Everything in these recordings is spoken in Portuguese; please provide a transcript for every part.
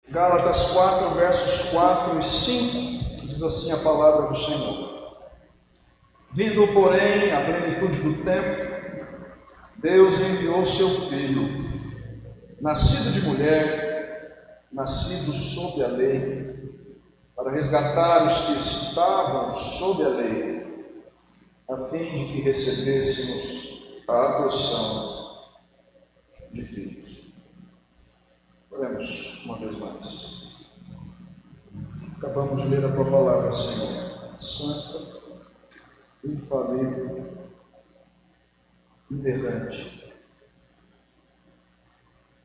Gálatas 4, versos 4 e 5, diz assim a palavra do Senhor. Vindo, porém, à plenitude do tempo, Deus enviou seu Filho, nascido de mulher, nascido sob a lei, para resgatar os que estavam sob a lei, a fim de que recebêssemos a adoção de filhos. Oremos uma vez mais. Acabamos de ler a tua palavra, Senhor, santa, infalível, inerrante.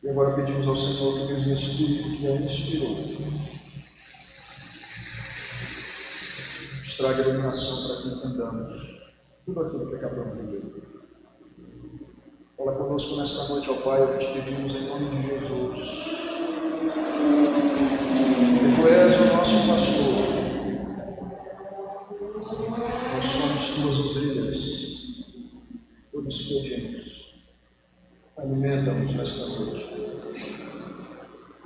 E agora pedimos ao Senhor que o mesmo Espírito que a inspirou traga iluminação para que entendamos tudo aquilo que acabamos de ler. Fala conosco nesta noite, ó Pai, o que te pedimos em nome de Jesus. E tu és o nosso pastor. Nós somos tuas ovelhas. Por isso pedimos. Alimenta-nos nesta noite.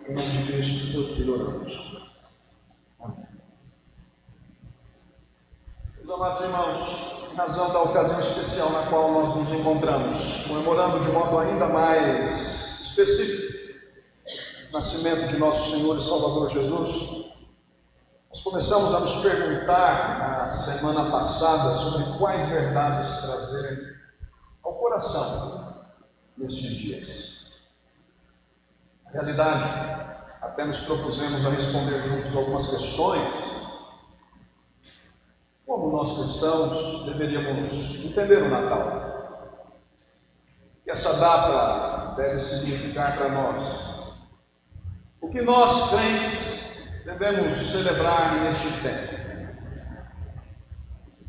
Em nome de Cristo, teu Filho, oramos. Amém. Meus amados irmãos, em razão da ocasião especial na qual nós nos encontramos, comemorando de modo ainda mais específico o nascimento de nosso Senhor e Salvador Jesus, nós começamos a nos perguntar na semana passada sobre quais verdades trazer ao coração nestes dias. Na realidade, até nos propusemos a responder juntos algumas questões. Como nós cristãos deveríamos entender o Natal? O que essa data deve significar para nós? O que nós, crentes, devemos celebrar neste tempo?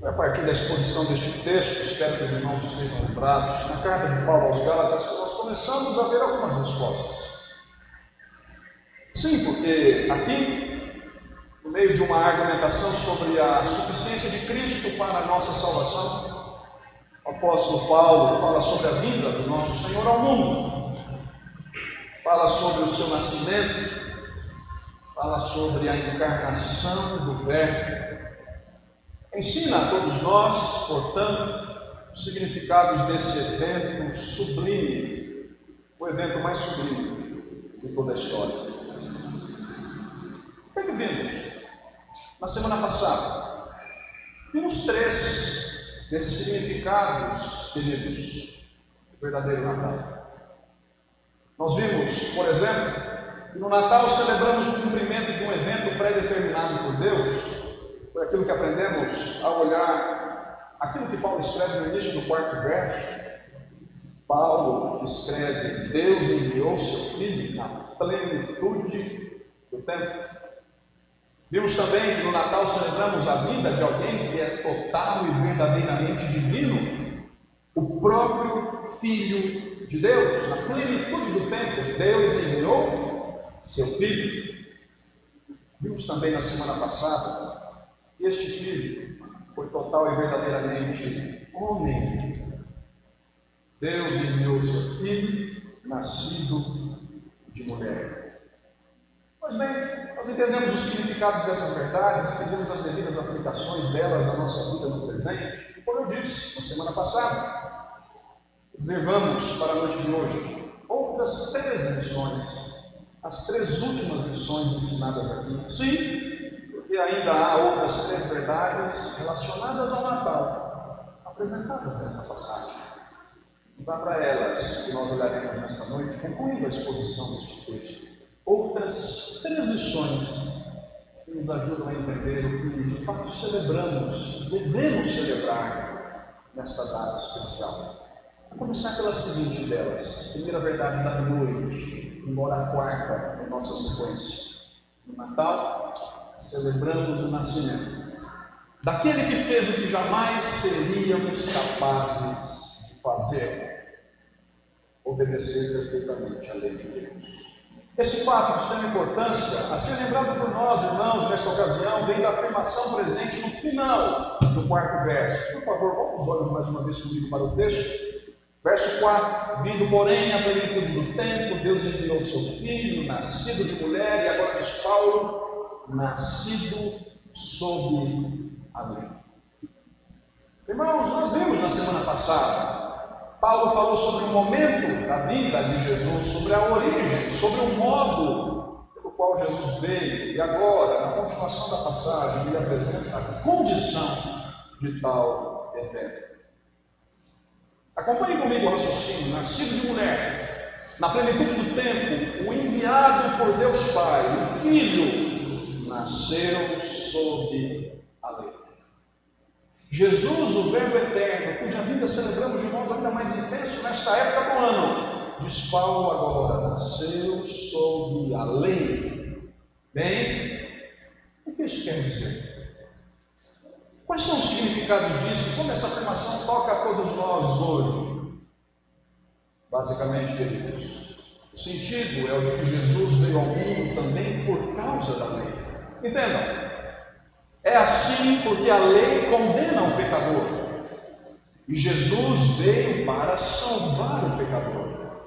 A partir da exposição deste texto, espero que os irmãos estejam lembrados, na carta de Paulo aos Gálatas, que nós começamos a ver algumas respostas. Sim, porque aqui, no meio de uma argumentação sobre a suficiência de Cristo para a nossa salvação, o apóstolo Paulo fala sobre a vinda do nosso Senhor ao mundo, fala sobre o seu nascimento, fala sobre a encarnação do Verbo, ensina a todos nós, portanto, os significados desse evento sublime, o evento mais sublime de toda a história. Bem-vindos. Na semana passada, vimos 3 desses significados, queridos, do verdadeiro Natal. Nós vimos, por exemplo, que no Natal celebramos o cumprimento de um evento pré-determinado por Deus. Foi aquilo que aprendemos a olhar aquilo que Paulo escreve no início do 4º verso. Paulo escreve: Deus enviou seu Filho na plenitude do tempo. Vimos também que no Natal celebramos a vida de alguém que é total e verdadeiramente divino, o próprio Filho de Deus. Na plenitude do tempo, Deus enviou seu Filho. Vimos também na semana passada que este Filho foi total e verdadeiramente homem. Deus enviou seu Filho, nascido de mulher. Pois bem, nós entendemos os significados dessas verdades e fizemos as devidas aplicações delas à nossa vida no presente. E como eu disse na semana passada, reservamos para a noite de hoje outras 3 lições, as 3 últimas lições ensinadas aqui. Sim, porque ainda há outras 3 verdades relacionadas ao Natal, apresentadas nessa passagem. E vai para elas que nós olharemos nesta noite, concluindo a exposição deste texto. Outras 3 lições que nos ajudam a entender o que de fato celebramos, devemos celebrar nesta data especial. Vou começar pela seguinte delas, primeira verdade da noite, embora a 4ª em nossa sequência. No Natal, celebramos o nascimento daquele que fez o que jamais seríamos capazes de fazer: obedecer perfeitamente à lei de Deus. Esse fato de extrema importância, a ser lembrado por nós, irmãos, nesta ocasião, vem da afirmação presente no final do 4º verso. Por favor, volta os olhos mais uma vez comigo para o texto. Verso 4: vindo, porém, a plenitude do tempo, Deus enviou seu Filho, nascido de mulher, e agora diz Paulo, nascido sob a lei. Irmãos, nós vimos na semana passada, Paulo falou sobre o momento da vida de Jesus, sobre a origem, sobre o modo pelo qual Jesus veio, e agora, na continuação da passagem, ele apresenta a condição de tal evento. Acompanhe comigo o raciocínio. Nascido de mulher, na plenitude do tempo, o enviado por Deus Pai, o Filho, nasceu sob a lei. Jesus, o Verbo eterno, cuja vida celebramos de modo ainda mais intenso nesta época do ano, diz Paulo agora, nasceu sob a lei. Bem, o que isso quer dizer? Quais são os significados disso? Como essa afirmação toca a todos nós hoje? Basicamente, queridos, o sentido é o de que Jesus veio ao mundo também por causa da lei. Entendam? É assim porque a lei condena o pecador. E Jesus veio para salvar o pecador.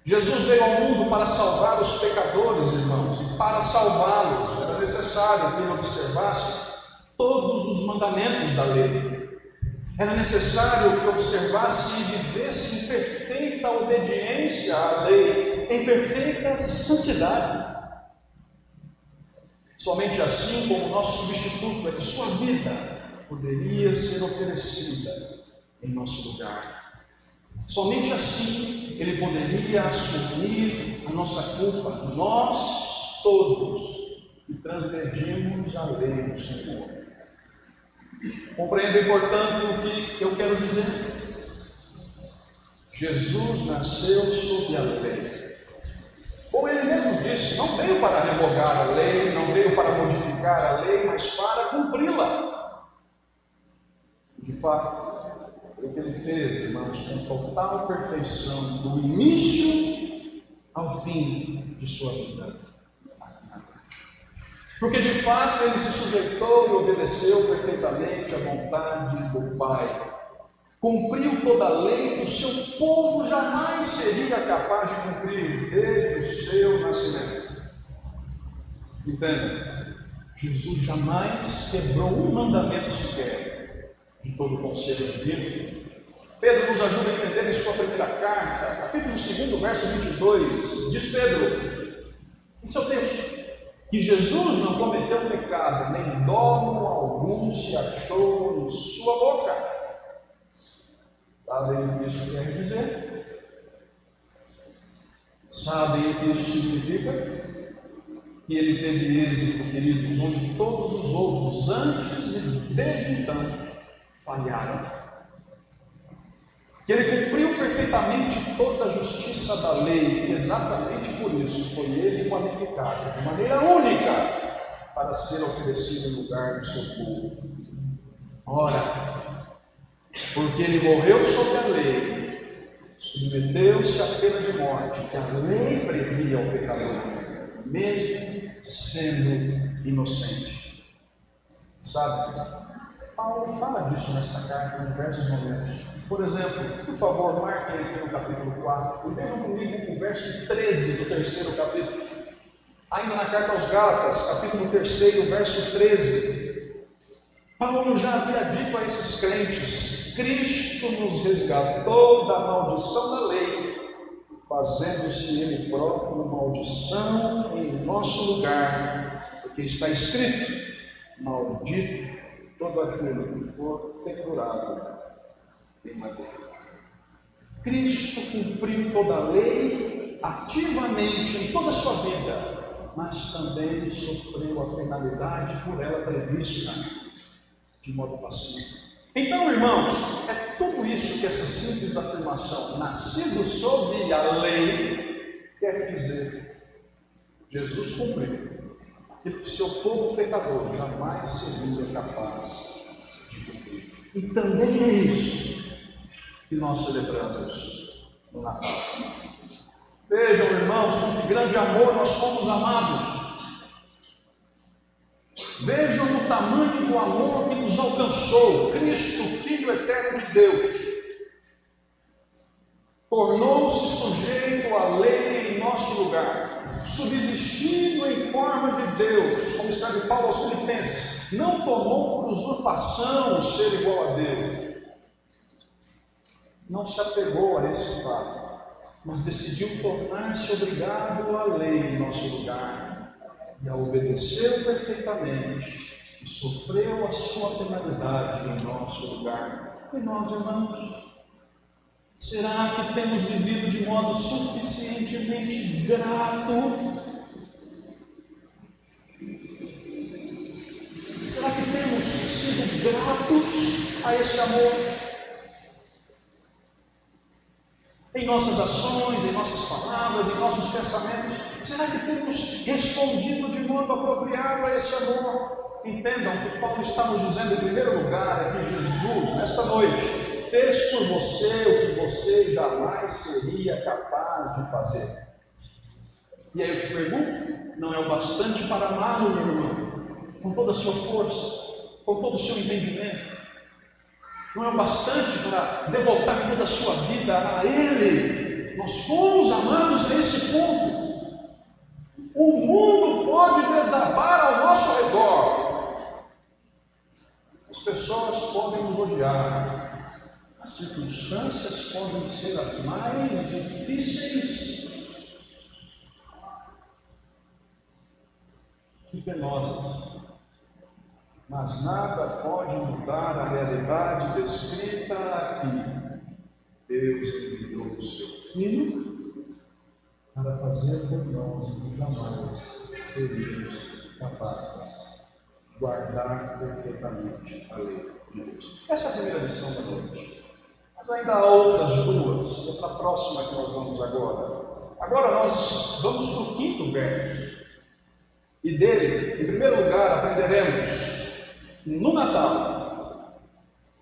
Jesus veio ao mundo para salvar os pecadores, irmãos. E para salvá-los era necessário que ele observasse todos os mandamentos da lei. Era necessário que observasse e vivesse em perfeita obediência à lei, em perfeita santidade. Somente assim, como nosso substituto é que sua vida poderia ser oferecida em nosso lugar. Somente assim ele poderia assumir a nossa culpa, nós todos que transgredimos a lei do Senhor. Compreendem, portanto, o que eu quero dizer? Jesus nasceu sob a lei. Como ele mesmo disse, não veio para revogar a lei, não veio para modificar a lei, mas para cumpri-la. De fato, o que ele fez, irmãos, com total perfeição, do início ao fim de sua vida. Porque de fato ele se sujeitou e obedeceu perfeitamente à vontade do Pai. Cumpriu toda a lei que o seu povo jamais seria capaz de cumprir desde o seu nascimento. Entendem? Jesus jamais quebrou um mandamento sequer de todo o conselho divino. Pedro nos ajuda a entender em sua primeira carta, capítulo 2, verso 22, diz Pedro, em seu texto, que Jesus não cometeu pecado, nem dolo algum se achou em sua boca. Sabem o que isso quer dizer? Sabem o que isso significa? Que ele teve êxito, queridos, onde todos os outros, antes e desde então, falharam. Que ele cumpriu perfeitamente toda a justiça da lei, e exatamente por isso foi ele qualificado de maneira única para ser oferecido em lugar do seu povo. Ora, porque ele morreu sob a lei, submeteu-se à pena de morte, que a lei previa ao pecador, mesmo sendo inocente. Sabe? Paulo fala disso nesta carta em diversos momentos. Por exemplo, por favor, marquem aqui no capítulo 4, e vejam comigo o verso 13 do terceiro capítulo. Ainda na carta aos Gálatas, capítulo 3, verso 13. Paulo já havia dito a esses crentes: Cristo nos resgatou da maldição da lei, fazendo-se Ele próprio maldição em nosso lugar, porque está escrito: maldito todo aquele que for pendurado em madeira. Cristo cumpriu toda a lei ativamente em toda a sua vida, mas também sofreu a penalidade por ela prevista, de modo pacífico. Então, irmãos, é tudo isso que essa simples afirmação, nascido sob a lei, quer dizer. Jesus cumpriu aquilo que seu povo pecador jamais seria capaz de cumprir. E também é isso que nós celebramos no Natal. Vejam, irmãos, com que grande amor nós fomos amados. Vejam o tamanho do amor que nos alcançou, Cristo, Filho eterno de Deus. tornou-se sujeito à lei em nosso lugar, subsistindo em forma de Deus, como escreve Paulo aos Filipenses, não tomou por usurpação o ser igual a Deus, não se apegou a esse fato, mas decidiu tornar-se obrigado à lei em nosso lugar, e a obedeceu perfeitamente, e sofreu a sua penalidade em nosso lugar. E nós, irmãos, será que temos vivido de modo suficientemente grato? Será que temos sido gratos a esse amor? Em nossas ações, em nossas palavras, em nossos pensamentos, será que temos respondido de modo apropriado a esse amor? Entendam que Paulo está nos dizendo, em primeiro lugar, é que Jesus, nesta noite, fez por você o que você jamais seria capaz de fazer. E aí eu te pergunto, não é o bastante para amá-lo, meu irmão? Com toda a sua força, com todo o seu entendimento? Não é o bastante para devotar toda a sua vida a Ele? Nós fomos amados nesse ponto. O mundo pode desabar ao nosso redor. As pessoas podem nos odiar. As circunstâncias podem ser as mais difíceis e penosas. Mas nada pode mudar a realidade descrita aqui. Deus enviou o seu Filho para fazer por nós o que jamais seríamos capazes de guardar perfeitamente a lei de Deus. Essa é a primeira lição da noite. Mas ainda há outras duas, outra próxima que nós vamos agora. Agora nós vamos para o quinto verso. E dele, em primeiro lugar, aprenderemos. No Natal,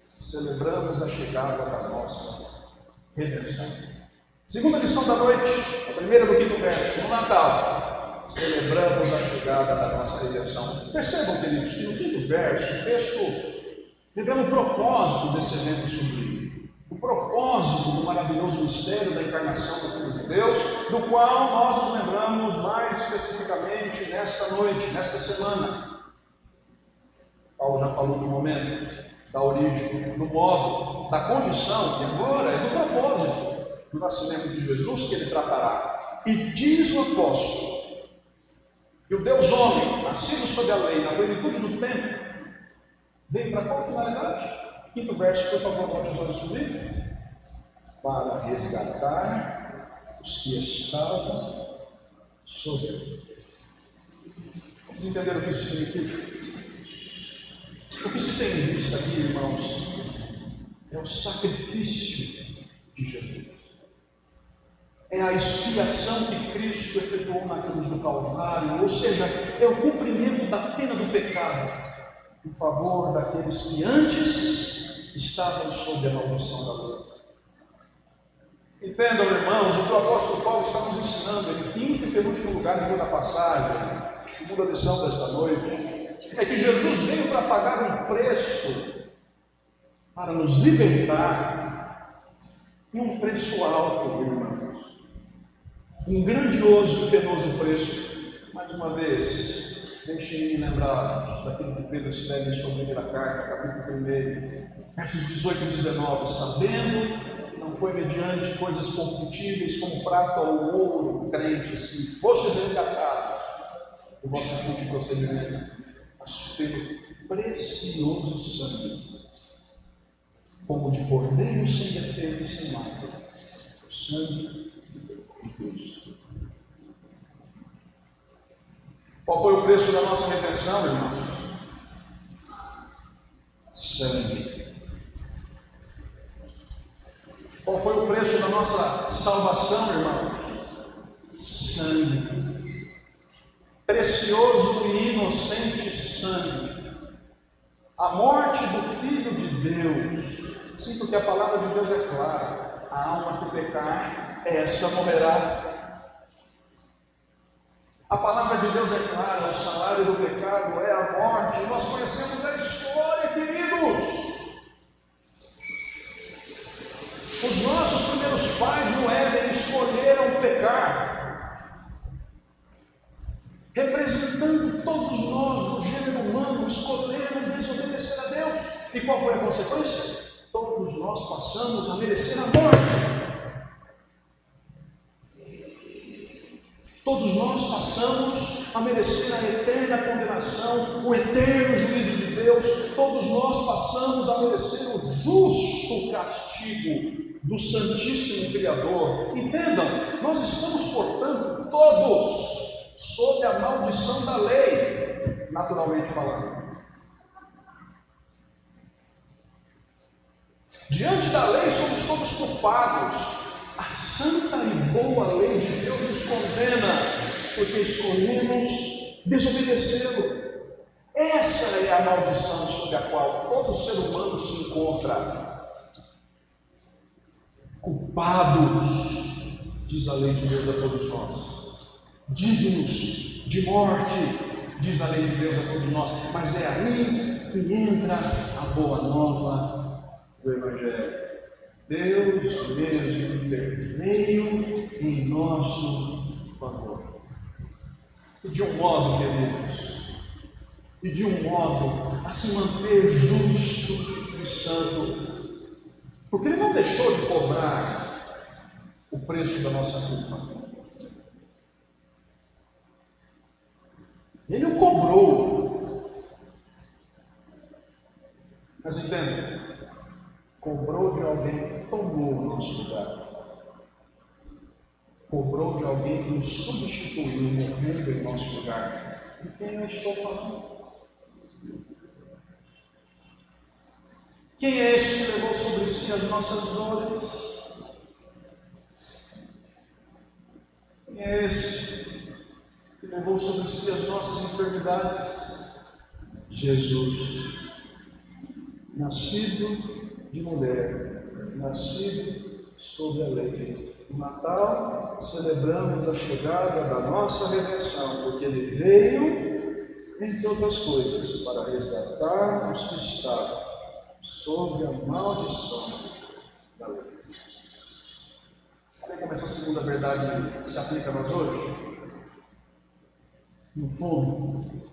celebramos a chegada da nossa redenção. Segunda lição da noite, a primeira do quinto verso. No Natal, celebramos a chegada da nossa redenção. Percebam, queridos, que no quinto verso, o texto revela o propósito desse evento sublime. O propósito do maravilhoso mistério da encarnação do Filho de Deus, do qual nós nos lembramos mais especificamente nesta noite, nesta semana. Paulo já falou do momento, da origem, do modo, da condição, e agora é do propósito do nascimento de Jesus que ele tratará. E diz o apóstolo que o Deus homem, nascido sob a lei, na plenitude do tempo, veio para qual finalidade? Quinto verso, por favor, bote os olhos comigo. Para resgatar os que estavam sob a lei. Vamos entender o que isso significa? O que se tem visto aqui, irmãos, é o sacrifício de Jesus. É a expiação que Cristo efetuou na cruz do Calvário, ou seja, é o cumprimento da pena do pecado em favor daqueles que antes estavam sob a maldição da lei. Entendam, irmãos, o que o apóstolo Paulo está nos ensinando em quinto e penúltimo lugar de toda a passagem, segunda lição desta noite, é que Jesus veio para pagar um preço para nos libertar, e um preço alto, irmãos, um grandioso e penoso preço. Mais uma vez, deixem-me lembrar daquilo que Pedro escreve em sua primeira carta, capítulo 1, versos 18 e 19, sabendo que não foi mediante coisas corruptíveis como prata ou ouro, crentes, que fostes resgatados do vosso culto procedimento, mas pelo precioso sangue, como de cordeiro sem defeito e sem mácula, o sangue de Deus. Qual foi o preço da nossa redenção, irmãos? Sangue. Qual foi o preço da nossa salvação, irmãos? Sangue. Precioso e inocente sangue. A morte do Filho de Deus. Sim, porque a palavra de Deus é clara. A alma que pecar, essa morrerá. A palavra de Deus é clara. O salário do pecado é a morte. Nós conhecemos a história, queridos. Os nossos primeiros nossos pais no Éden escolheram pecar, representando todos nós, do gênero humano, escolheram desobedecer a Deus. E qual foi a consequência? Todos nós passamos a merecer a morte. Todos nós passamos a merecer a eterna condenação, o eterno juízo de Deus. Todos nós passamos a merecer o justo castigo do Santíssimo Criador. Entendam, nós estamos, portanto, todos sob a maldição da lei, naturalmente falando. Diante da lei somos todos culpados. A santa e boa lei de Deus nos condena, porque escolhemos desobedecê-lo. Essa é a maldição sob a qual todo ser humano se encontra. Culpados, diz a lei de Deus a todos nós. Dignos de morte, diz a lei de Deus a todos nós. Mas é aí que entra a boa nova do Evangelho. Deus mesmo interveio em nosso favor. E de um modo, queridos, e de um modo a se manter justo e santo, porque Ele não deixou de cobrar o preço da nossa culpa. Ele o cobrou. Mas entendem? Cobrou de alguém que tomou o nosso lugar. Cobrou de alguém que nos substituiu, morrendo em nosso lugar. De quem eu estou falando? Quem é esse que levou sobre si as nossas dores? Quem é esse que levou sobre si as nossas enfermidades? Jesus, nascido de mulher, nascido sob a lei. No Natal, celebramos a chegada da nossa redenção, porque Ele veio, entre outras coisas, para resgatar os que estavam sob a maldição da lei. Sabe como essa segunda verdade se aplica a nós hoje? No fundo,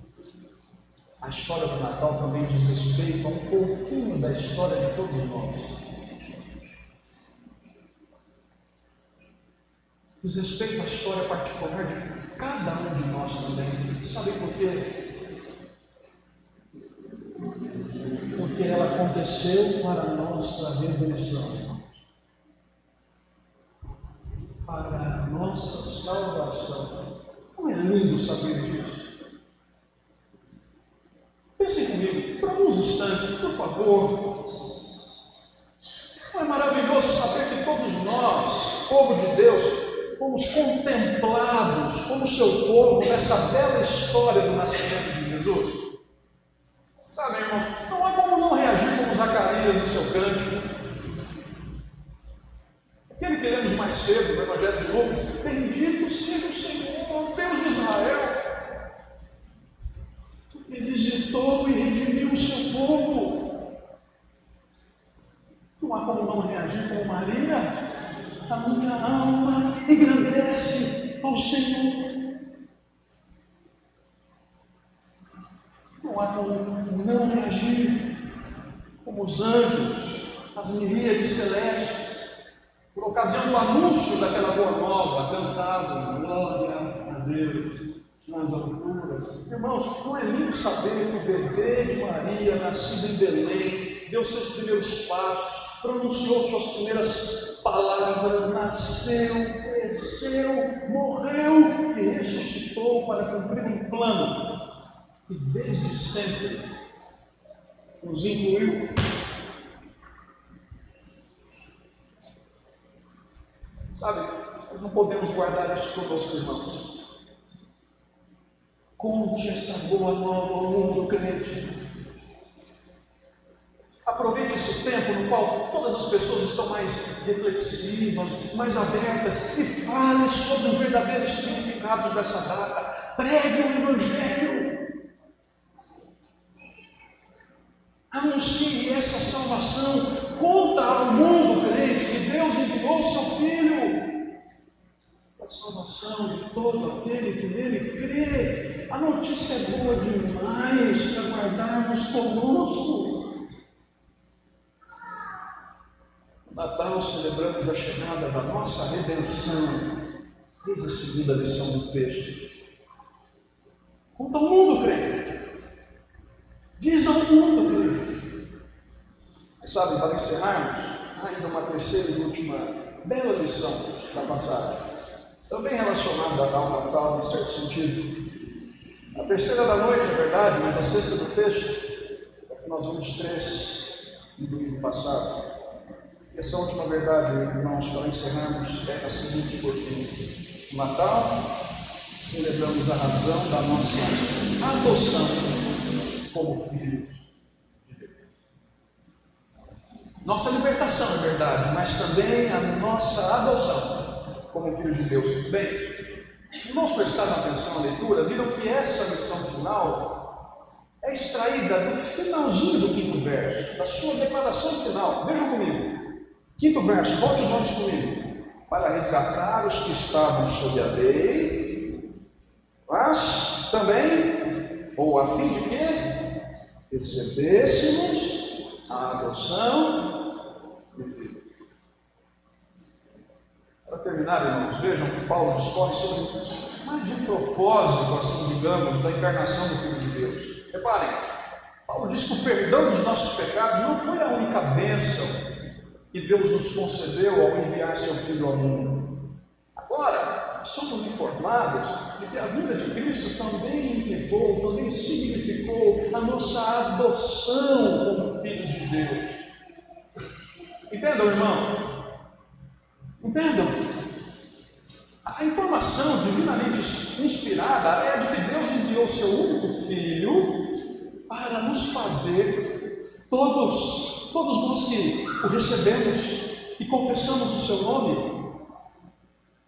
a história do Natal também diz respeito a um pouquinho da história de todos nós. Diz respeito à história particular de cada um de nós também. Sabe por quê? Porque ela aconteceu para a nossa redenção, para a nossa salvação. Não é lindo saber disso? Pensem comigo, por alguns instantes, por favor. Não é maravilhoso saber que todos nós, povo de Deus, fomos contemplados como seu povo nessa bela história do nascimento de Jesus? Sabe, irmãos, não há como não reagir como Zacarias em seu cântico. Aquele que lemos mais cedo no Evangelho de Lucas: bendito seja o Senhor, Deus de Israel, que visitou e redimiu o seu povo. Não há como não reagir como Maria. A minha alma engrandece ao Senhor. Não há como não reagir como os anjos, as miríades celestes, por ocasião do anúncio daquela boa nova, cantado: glória a Deus nas alturas. Irmãos, não é lindo saber que o bebê de Maria, nascido em Belém, deu seus primeiros passos, pronunciou suas primeiras palavras, nasceu, cresceu, morreu e ressuscitou para cumprir um plano que desde sempre nos incluiu. Sabe, nós não podemos guardar isso conosco, irmãos. Conte essa boa nova ao mundo crente. Aproveite esse tempo no qual todas as pessoas estão mais reflexivas, mais abertas, e fale sobre os verdadeiros significados dessa data. Pregue o Evangelho. Anuncie essa salvação. Conta ao mundo crente que Deus enviou o seu Filho para a salvação de todo aquele que nele crê. A notícia é boa demais para guardarmos conosco. No Natal celebramos a chegada da nossa redenção. Eis a segunda lição do texto. Conta ao mundo, crente. Diz ao mundo, crente. Mas sabe, para encerrarmos, ainda uma terceira e última bela lição da passagem, também relacionada ao Natal, em certo sentido. A terceira da noite, é verdade, mas a sexta do texto, é que nós vimos 3 no domingo passado. Essa última verdade, irmãos, para encerrarmos, é a seguinte, porque no Natal celebramos a razão da nossa adoção como filhos de Deus. Nossa libertação, é verdade, mas também a nossa adoção como filhos de Deus. Bem, se irmãos prestarem atenção à leitura, viram que essa lição final é extraída do finalzinho do 5º verso, da sua declaração final. Vejam comigo. 5º verso, volte os olhos comigo. Para resgatar os que estavam sob a lei, mas também, ou a fim de que recebêssemos a adoção de Deus. Para terminar, irmãos, vejam que Paulo discorre sobre mais de um propósito, assim digamos, da encarnação do Filho de Deus. Reparem, Paulo diz que o perdão dos nossos pecados não foi a única bênção que Deus nos concedeu ao enviar seu Filho ao mundo. Agora, somos informados de que a vida de Cristo também implicou, também significou a nossa adoção como filhos de Deus. Entendam, irmão? Entendam? A informação divinamente inspirada é a de que Deus enviou seu único Filho para nos fazer todos nós que o recebemos e confessamos o seu nome,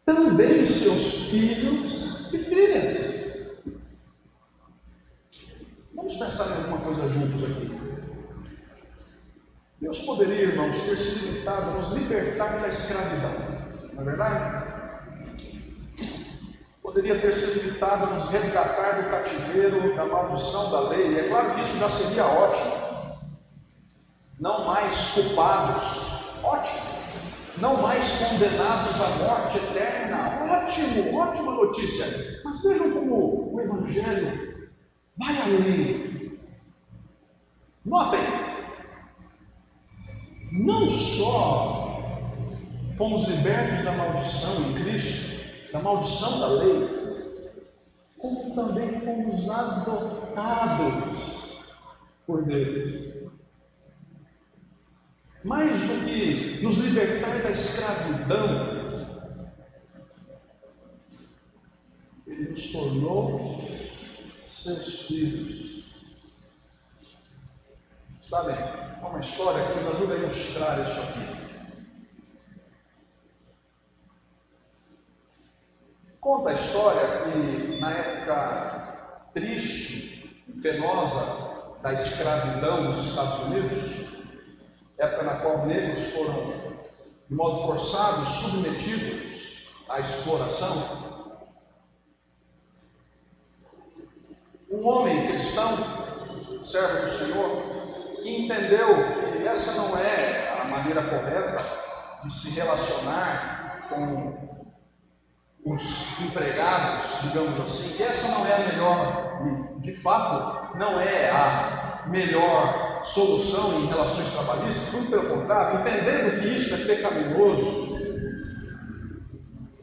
também seus filhos e filhas. Vamos pensar em alguma coisa juntos aqui. Deus poderia, irmãos, ter se limitado a nos libertar da escravidão, não é verdade? Poderia ter se limitado a nos resgatar do cativeiro, da maldição da lei, e é claro que isso já seria ótimo. Não mais culpados, ótimo. Não mais condenados à morte eterna, ótimo, ótima notícia. Mas vejam como o Evangelho vai além. Notem, não só fomos libertos da maldição em Cristo, da maldição da lei, como também fomos adotados por Deus. Mais do que nos libertar da escravidão, Ele nos tornou seus filhos. Está bem, há uma história que nos ajuda a ilustrar isso aqui. Conta a história que na época triste e penosa da escravidão nos Estados Unidos, época na qual negros foram, de modo forçado, submetidos à exploração, um homem cristão, servo do Senhor, que entendeu que essa não é a maneira correta de se relacionar com os empregados, digamos assim, que essa não é a melhor, de fato, não é a melhor solução em relações trabalhistas, muito pelo contrário, entendendo que isso é pecaminoso,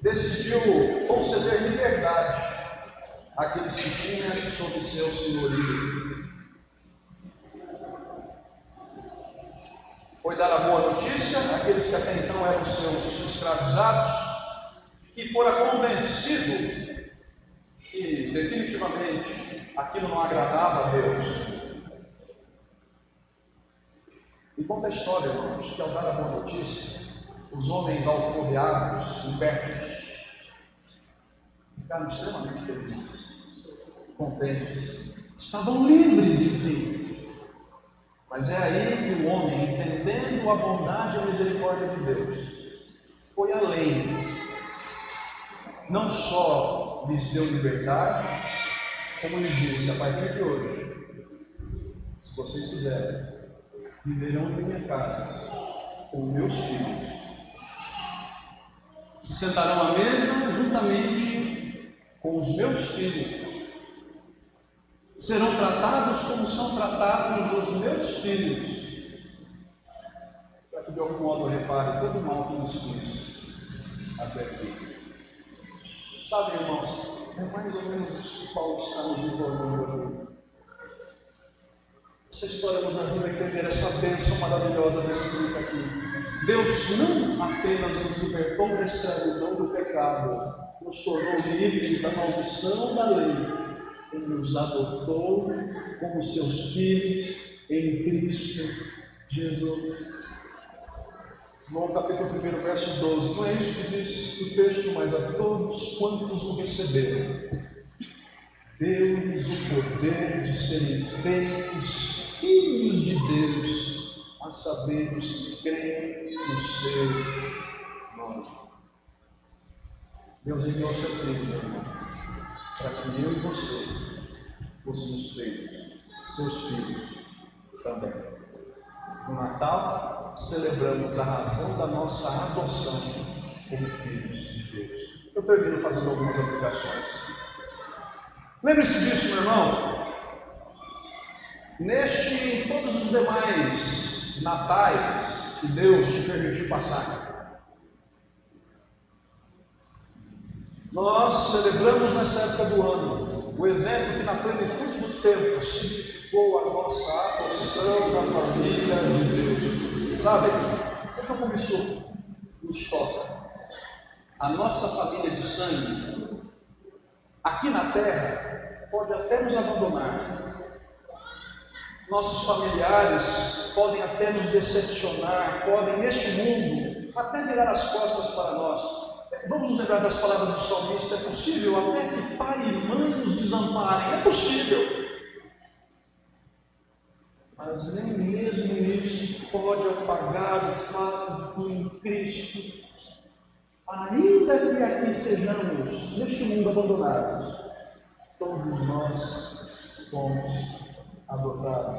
decidiu conceder liberdade àqueles que tinham sob seu senhorio. Foi dar a boa notícia àqueles que até então eram seus escravizados, e fora convencido que definitivamente aquilo não agradava a Deus. E conta a história, irmãos, que ao dar a boa notícia, os homens alforreados, libertos, ficaram extremamente felizes, contentes, estavam livres, enfim. Mas é aí que o homem, entendendo a bondade e a misericórdia de Deus, foi além. Não só lhes deu liberdade, como lhes disse: a partir de hoje, se vocês quiserem, viverão em minha casa com meus filhos. Se sentarão à mesa juntamente com os meus filhos. Serão tratados como são tratados os meus filhos. Para que de algum modo repare todo o mal que nos fiz até aqui. Sabe, irmãos, é mais ou menos isso que Paulo está nos informando aqui. Essa história nos ajuda a entender essa bênção maravilhosa descrita aqui. Deus não apenas nos libertou da escravidão do pecado, nos tornou livres da maldição da lei, Ele nos adotou como seus filhos em Cristo Jesus. No capítulo 1, verso 12, não é isso que diz o texto, mas a todos quantos o receberam, deu-lhes o poder de serem feitos filhos de Deus, a saber os que creem no seu nome. Deus enviou o seu Filho, meu irmão, para que eu e você fôssemos feitos seus filhos também. No Natal, celebramos a razão da nossa adoção como filhos de Deus. Eu termino fazendo algumas aplicações. Lembre-se disso, meu irmão. Neste e todos os demais natais que Deus te permitiu passar, nós celebramos nessa época do ano o evento que na plenitude do tempo significou a nossa adoção da família de Deus. Sabe, veja como isso nos toca. A nossa família de sangue, aqui na terra, pode até nos abandonar. Nossos familiares podem até nos decepcionar, podem neste mundo até virar as costas para nós. Vamos nos lembrar das palavras do salmista: é possível até que pai e mãe nos desamparem, é possível. Mas nem mesmo isso pode apagar o fato de que em Cristo, ainda que aqui sejamos neste mundo abandonados, todos nós fomos adotados.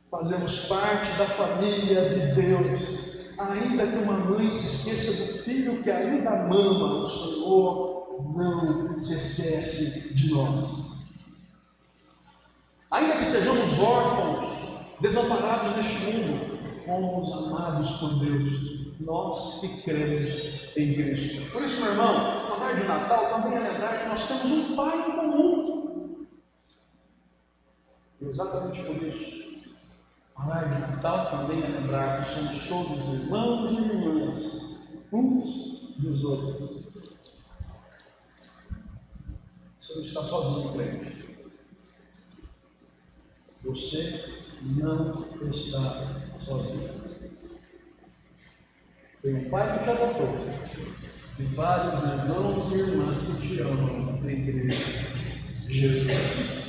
Fazemos parte da família de Deus. Ainda que uma mãe se esqueça do filho que ainda mama, o Senhor não se esquece de nós. Ainda que sejamos órfãos, desamparados neste mundo, fomos amados por Deus, nós que cremos em Cristo. Por isso, meu irmão, falar de Natal também é lembrar que nós temos um Pai em comum. E exatamente por isso, falar de Natal também é lembrar que somos todos irmãos e irmãs, uns dos outros. Você não está sozinho, crente. Você não está sozinho. Tem um pai que te adotou, e vários irmãos e irmãs que te amam em Cristo Jesus.